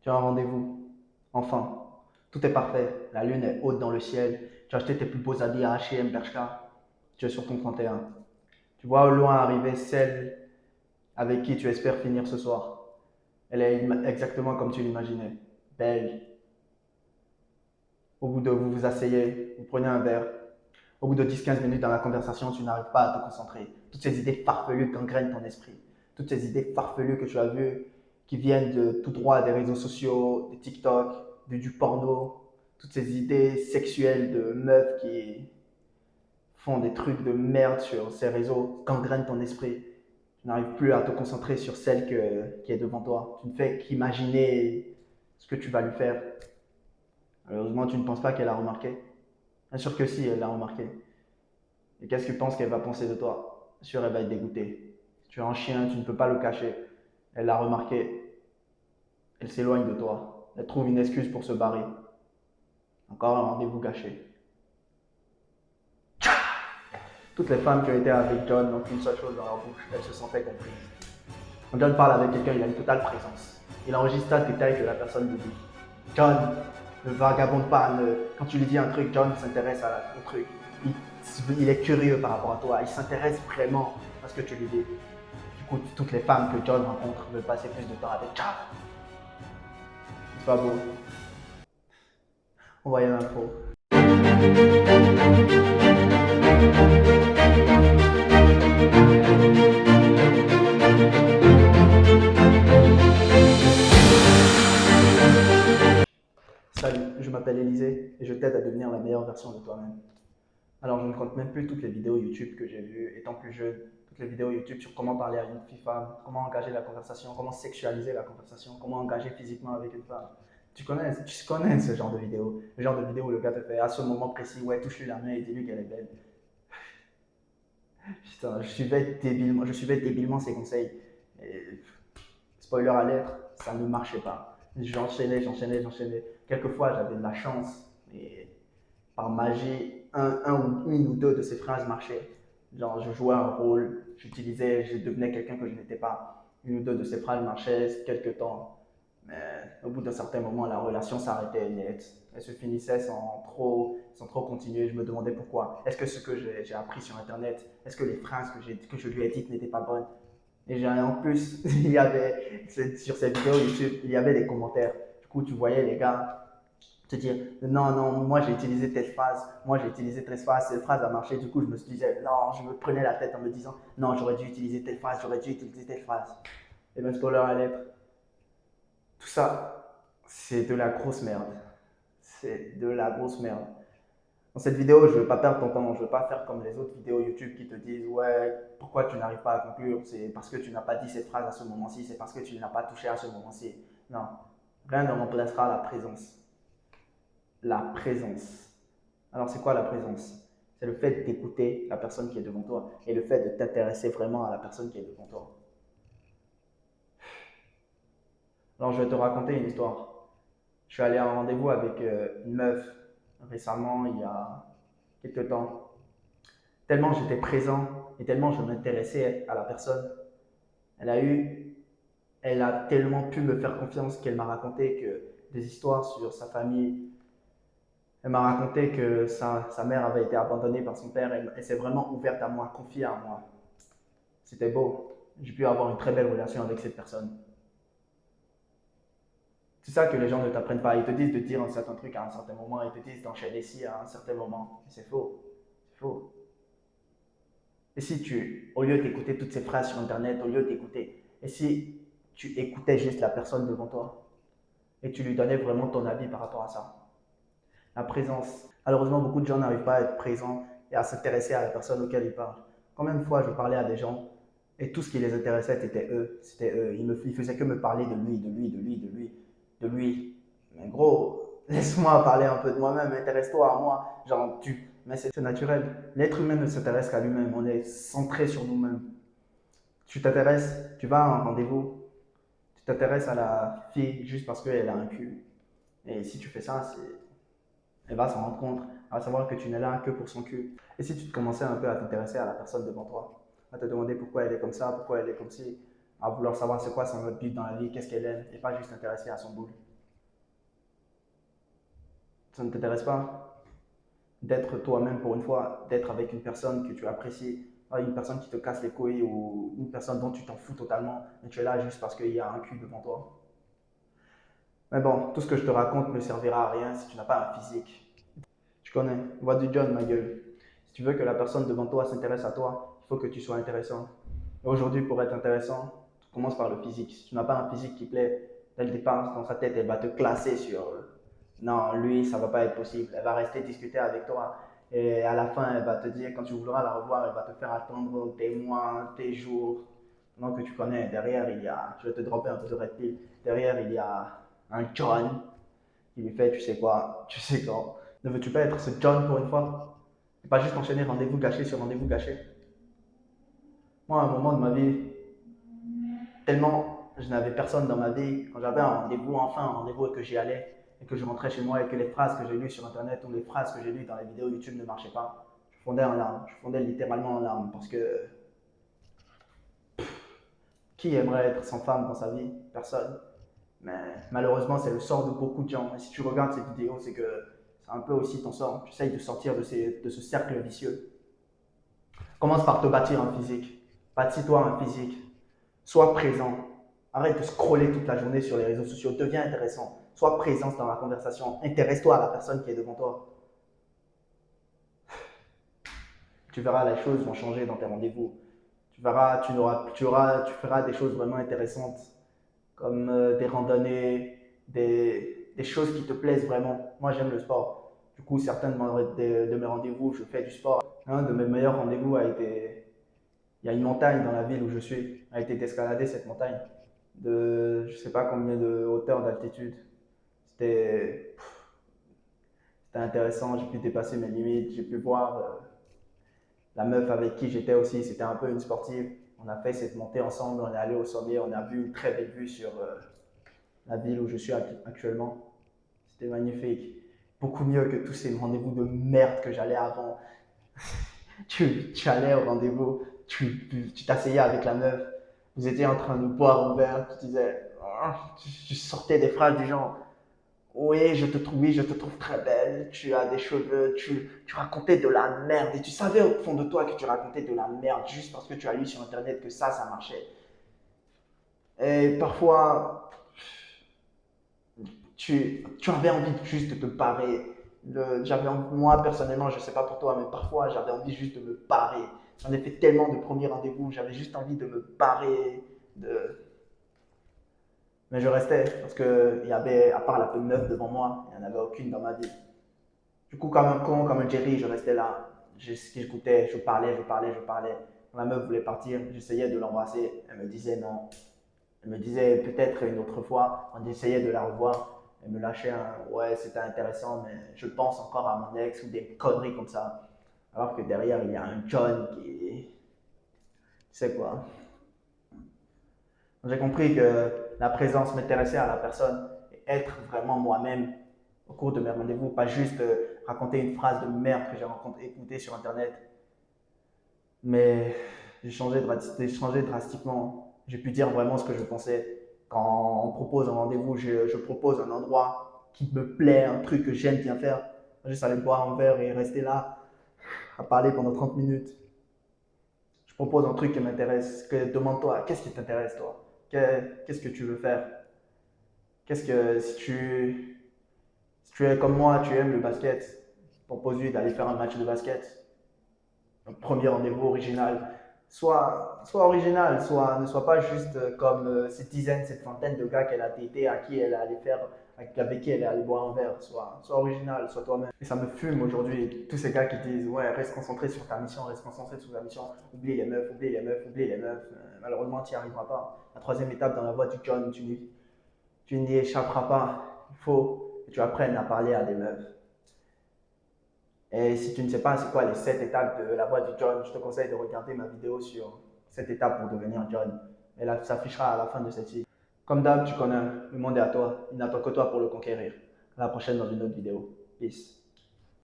Tu as un rendez-vous. Enfin, tout est parfait. La lune est haute dans le ciel. Tu as acheté tes plus beaux habits à H&M Bershka. Tu es sur ton 31. Tu vois au loin arriver celle avec qui tu espères finir ce soir. Elle est exactement comme tu l'imaginais. Belle. Au bout de vous vous asseyez, vous prenez un verre. Au bout de 10-15 minutes dans la conversation, tu n'arrives pas à te concentrer. Toutes ces idées farfelues gangrènent ton esprit. Toutes ces idées farfelues que tu as vues, qui viennent de tout droit des réseaux sociaux, des TikTok, du porno. Toutes ces idées sexuelles de meufs qui font des trucs de merde sur ces réseaux gangrènent ton esprit. Tu n'arrives plus à te concentrer sur celle qui est devant toi. Tu ne fais qu'imaginer ce que tu vas lui faire. Heureusement, tu ne penses pas qu'elle a remarqué. Bien sûr que si, elle l'a remarqué. Et qu'est-ce que tu penses qu'elle va penser de toi? Bien sûr, elle va être dégoûtée. Si tu es un chien, tu ne peux pas le cacher. Elle l'a remarqué. Elle s'éloigne de toi. Elle trouve une excuse pour se barrer. Encore un rendez-vous gâché. Toutes les femmes qui ont été avec John n'ont qu'une seule chose dans leur bouche. Elles se sentaient comprises. Quand John parle avec quelqu'un, il a une totale présence. Il enregistre un détail que la personne lui dit. John ne vagabonde pas. Quand tu lui dis un truc, John s'intéresse au truc. Il est curieux par rapport à toi. Il s'intéresse vraiment à ce que tu lui dis. Du coup, toutes les femmes que John rencontre veulent passer plus de temps avec John. C'est pas beau. On voyait l'info. Salut, je m'appelle Élisée et je t'aide à devenir la meilleure version de toi-même. Alors, je ne compte même plus toutes les vidéos YouTube que j'ai vues étant plus jeune, toutes les vidéos YouTube sur comment parler à une femme, comment engager la conversation, comment sexualiser la conversation, comment engager physiquement avec une femme. Tu connais ce genre de vidéo, le genre de vidéo où le gars te fait à ce moment précis, ouais, touche-lui la main et dis-lui qu'elle est belle. Putain, je suivais débilement ses conseils. Et, spoiler alert, ça ne marchait pas. J'enchaînais. Quelquefois, j'avais de la chance, mais par magie, une ou deux de ces phrases marchaient. Genre, je jouais un rôle, je devenais quelqu'un que je n'étais pas. Une ou deux de ces phrases marchaient quelques temps. Mais au bout d'un certain moment, la relation s'arrêtait net. Elle se finissait sans trop continuer. Je me demandais pourquoi. Est-ce que ce que j'ai appris sur Internet, est-ce que les phrases que je lui ai dites n'étaient pas bonnes? Et en plus, sur ces vidéos YouTube, il y avait des commentaires. Du coup, tu voyais les gars te dire non, non, moi j'ai utilisé telle phrase, moi j'ai utilisé telle phrase, cette phrase a marché. Du coup, je me disais non, je me prenais la tête en me disant non, j'aurais dû utiliser telle phrase, j'aurais dû utiliser telle phrase. Et bien, spoiler alert, tout ça, c'est de la grosse merde. C'est de la grosse merde. Dans cette vidéo, je ne veux pas perdre ton temps, je ne veux pas faire comme les autres vidéos YouTube qui te disent ouais, pourquoi tu n'arrives pas à conclure? C'est parce que tu n'as pas dit cette phrase à ce moment-ci, c'est parce que tu ne l'as pas touché à ce moment-ci. Non, rien ne remplacera la présence. La présence. Alors, c'est quoi la présence? C'est le fait d'écouter la personne qui est devant toi et le fait de t'intéresser vraiment à la personne qui est devant toi. Alors, je vais te raconter une histoire. Je suis allé à un rendez-vous avec une meuf récemment, il y a quelques temps. Tellement j'étais présent et tellement je m'intéressais à la personne, elle a eu, elle a tellement pu me faire confiance qu'elle m'a raconté des histoires sur sa famille. Elle m'a raconté que sa mère avait été abandonnée par son père et elle s'est vraiment ouverte à moi, confiée à moi. C'était beau. J'ai pu avoir une très belle relation avec cette personne. C'est ça que les gens ne t'apprennent pas. Ils te disent de dire un certain truc à un certain moment, ils te disent d'enchaîner ci à un certain moment. C'est faux. C'est faux. Et si au lieu d'écouter toutes ces phrases sur Internet, au lieu d'écouter, et si tu écoutais juste la personne devant toi et tu lui donnais vraiment ton avis par rapport à ça? La présence. Malheureusement, beaucoup de gens n'arrivent pas à être présents et à s'intéresser à la personne auquel ils parlent. Combien de fois je parlais à des gens et tout ce qui les intéressait, c'était eux. C'était eux. Ils faisaient que me parler de lui, de lui, de lui, de lui, de lui. Mais gros, laisse-moi parler un peu de moi-même, intéresse-toi à moi. Genre, mais c'est naturel. L'être humain ne s'intéresse qu'à lui-même. On est centré sur nous-mêmes. Tu t'intéresses, tu vas à un rendez-vous, tu t'intéresses à la fille juste parce qu'elle a un cul. Et si tu fais ça, elle va s'en rendre compte, elle va savoir que tu n'es là que pour son cul. Et si tu te commençais un peu à t'intéresser à la personne devant toi, à te demander pourquoi elle est comme ça, pourquoi elle est comme ci, à vouloir savoir c'est quoi son autre but dans la vie, qu'est-ce qu'elle aime, et pas juste t'intéresser à son boule. Ça ne t'intéresse pas d'être toi-même pour une fois, d'être avec une personne que tu apprécies, pas une personne qui te casse les couilles ou une personne dont tu t'en fous totalement, mais tu es là juste parce qu'il y a un cul devant toi. Mais bon, tout ce que je te raconte ne servira à rien si tu n'as pas un physique. Tu connais, voix du John, ma gueule. Si tu veux que la personne devant toi s'intéresse à toi, il faut que tu sois intéressant. Et aujourd'hui, pour être intéressant, tu commences par le physique. Si tu n'as pas un physique qui plaît, dès le départ, dans sa tête, elle va te classer sur non, lui, ça va pas être possible. Elle va rester discuter avec toi. Et à la fin, elle va te dire, quand tu voudras la revoir, elle va te faire attendre des mois, des jours. Pendant que tu connais, derrière, il y a, je vais te dropper un peu de red pill, derrière, il y a un John qui lui fait, tu sais quoi, tu sais quand. Ne veux-tu pas être ce John pour une fois? Et pas juste enchaîner rendez-vous gâché sur rendez-vous gâché. Moi, à un moment de ma vie, tellement je n'avais personne dans ma vie, quand j'avais un rendez-vous, enfin un rendez-vous et que j'y allais, et que je rentrais chez moi et que les phrases que j'ai lues sur internet ou les phrases que j'ai lues dans les vidéos YouTube ne marchaient pas, je fondais en larmes, je fondais littéralement en larmes parce que qui aimerait être sans femme dans sa vie? Personne. Mais malheureusement, c'est le sort de beaucoup de gens. Et si tu regardes ces vidéos, c'est que c'est un peu aussi ton sort. Tu essayes de sortir de ce cercle vicieux. Commence par te bâtir un physique. Bâtis-toi un physique. Sois présent. Arrête de scroller toute la journée sur les réseaux sociaux. Deviens intéressant. Sois présent dans la conversation. Intéresse-toi à la personne qui est devant toi. Tu verras, les choses vont changer dans tes rendez-vous. Tu verras, tu feras des choses vraiment intéressantes, comme des randonnées, des choses qui te plaisent vraiment. Moi, j'aime le sport. Du coup, certains de mes rendez-vous, je fais du sport. Un de mes meilleurs rendez-vous a été, il y a une montagne dans la ville où je suis, a été d'escalader cette montagne de je sais pas combien de hauteur d'altitude. C'était c'était intéressant, j'ai pu dépasser mes limites, j'ai pu voir la meuf avec qui j'étais aussi, c'était un peu une sportive. On a fait cette montée ensemble, on est allé au sommet, on a vu une très belle vue sur la ville où je suis actuellement. C'était magnifique. Beaucoup mieux que tous ces rendez-vous de merde que j'allais avant. Tu allais au rendez-vous, tu t'asseyais avec la meuf, vous étiez en train de boire un verre, tu disais, oh, tu sortais des phrases du genre, oui, oui, je te trouve très belle, tu as des cheveux, tu racontais de la merde et tu savais au fond de toi que tu racontais de la merde juste parce que tu as lu sur internet que ça marchait. Et parfois, tu avais envie juste de te barrer. Moi, personnellement, je ne sais pas pour toi, mais parfois, j'avais envie juste de me barrer. J'en ai fait tellement de premiers rendez-vous, j'avais juste envie de me barrer. De... Mais je restais, parce qu'il y avait, à part la peu meuf devant moi, il n'y en avait aucune dans ma vie. Du coup, comme un con, comme un Jerry, je restais là. J'écoutais, je parlais, je parlais, je parlais. Quand la meuf voulait partir, j'essayais de l'embrasser. Elle me disait non. Elle me disait peut-être une autre fois, on essayait de la revoir. Elle me lâchait un ouais, c'était intéressant, mais je pense encore à mon ex ou des conneries comme ça. Alors que derrière, il y a un John qui. Tu sais quoi. J'ai compris que la présence m'intéressait à la personne et être vraiment moi-même au cours de mes rendez-vous, pas juste raconter une phrase de merde que j'ai écoutée sur internet. Mais j'ai changé drastiquement. J'ai pu dire vraiment ce que je pensais. Quand on propose un rendez-vous, je propose un endroit qui me plaît, un truc que j'aime bien faire. Juste aller boire un verre et rester là à parler pendant 30 minutes. Je propose un truc qui m'intéresse. Demande-toi, qu'est-ce qui t'intéresse toi? Qu'est-ce que tu veux faire? Qu'est-ce que si tu es comme moi, tu aimes le basket, propose-lui d'aller faire un match de basket. Un premier rendez-vous original. Soit original, ne sois pas juste comme cette dizaine, cette vingtaine de gars qu'elle a daté, à qui elle est allée faire, avec qui elle est allée boire un verre. Sois original, sois toi-même. Et ça me fume aujourd'hui, tous ces gars qui disent ouais, reste concentré sur ta mission, reste concentré sur ta mission, oublie les meufs, oublie les meufs, oublie les meufs. Malheureusement, tu n'y arriveras pas. La troisième étape dans la voie du John, tu n'y échapperas pas. Il faut que tu apprennes à parler à des meufs. Et si tu ne sais pas c'est quoi les 7 étapes de la voie du John, je te conseille de regarder ma vidéo sur 7 étapes pour devenir John. Et là, ça s'affichera à la fin de celle-ci. Comme d'hab, tu connais, le monde est à toi. Il n'attend que toi pour le conquérir. À la prochaine dans une autre vidéo. Peace.